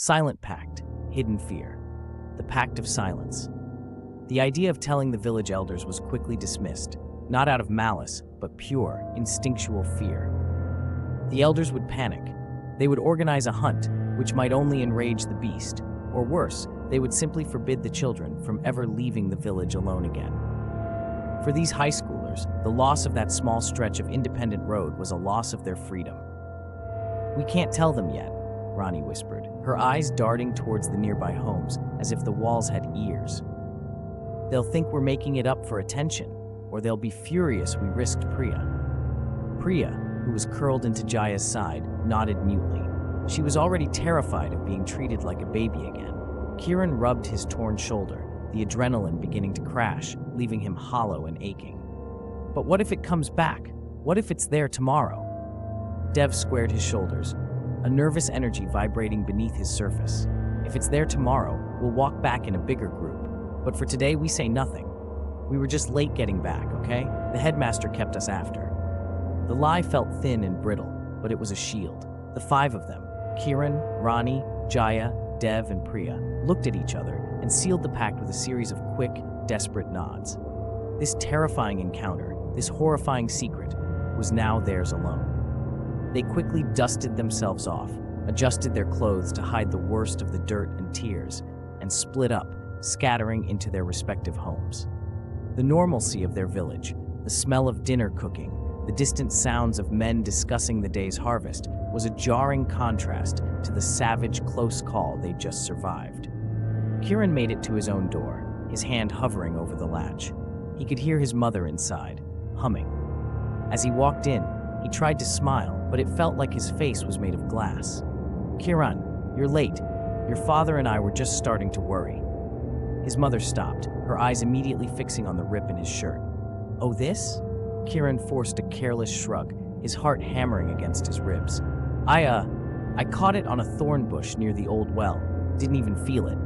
Silent pact, hidden fear. The pact of silence. The idea of telling the village elders was quickly dismissed, not out of malice, but pure, instinctual fear. The elders would panic. They would organize a hunt, which might only enrage the beast, or worse, they would simply forbid the children from ever leaving the village alone again. For these high schoolers, the loss of that small stretch of independent road was a loss of their freedom. "We can't tell them yet," Ronnie whispered, her eyes darting towards the nearby homes as if the walls had ears. "They'll think we're making it up for attention, or they'll be furious we risked Priya." Priya, who was curled into Jaya's side, nodded mutely. She was already terrified of being treated like a baby again. Kiran rubbed his torn shoulder, the adrenaline beginning to crash, leaving him hollow and aching. "But what if it comes back? What if it's there tomorrow?" Dev squared his shoulders, a nervous energy vibrating beneath his surface. "If it's there tomorrow, we'll walk back in a bigger group. But for today, we say nothing. We were just late getting back, okay? The headmaster kept us after." The lie felt thin and brittle, but it was a shield. The five of them, Kiran, Ronnie, Jaya, Dev, and Priya, looked at each other and sealed the pact with a series of quick, desperate nods. This terrifying encounter, this horrifying secret, was now theirs alone. They quickly dusted themselves off, adjusted their clothes to hide the worst of the dirt and tears, and split up, scattering into their respective homes. The normalcy of their village, the smell of dinner cooking, the distant sounds of men discussing the day's harvest, was a jarring contrast to the savage close call they'd just survived. Kiran made it to his own door, his hand hovering over the latch. He could hear his mother inside, humming. As he walked in, he tried to smile, but it felt like his face was made of glass. "Kiran, you're late. Your father and I were just starting to worry." His mother stopped, her eyes immediately fixing on the rip in his shirt. "Oh, this?" Kiran forced a careless shrug, his heart hammering against his ribs. I caught it on a thorn bush near the old well. Didn't even feel it."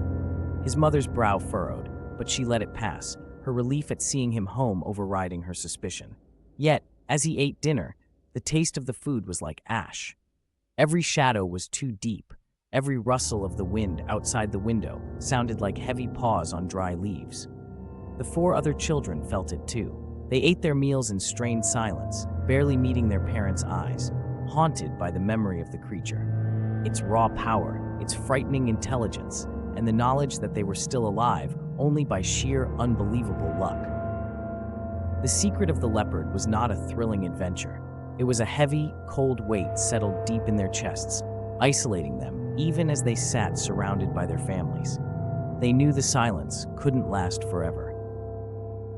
His mother's brow furrowed, but she let it pass, her relief at seeing him home overriding her suspicion. Yet, as he ate dinner, the taste of the food was like ash. Every shadow was too deep. Every rustle of the wind outside the window sounded like heavy paws on dry leaves. The four other children felt it too. They ate their meals in strained silence, barely meeting their parents' eyes, haunted by the memory of the creature. Its raw power, its frightening intelligence, and the knowledge that they were still alive only by sheer, unbelievable luck. The secret of the leopard was not a thrilling adventure. It was a heavy, cold weight settled deep in their chests, isolating them even as they sat surrounded by their families. They knew the silence couldn't last forever.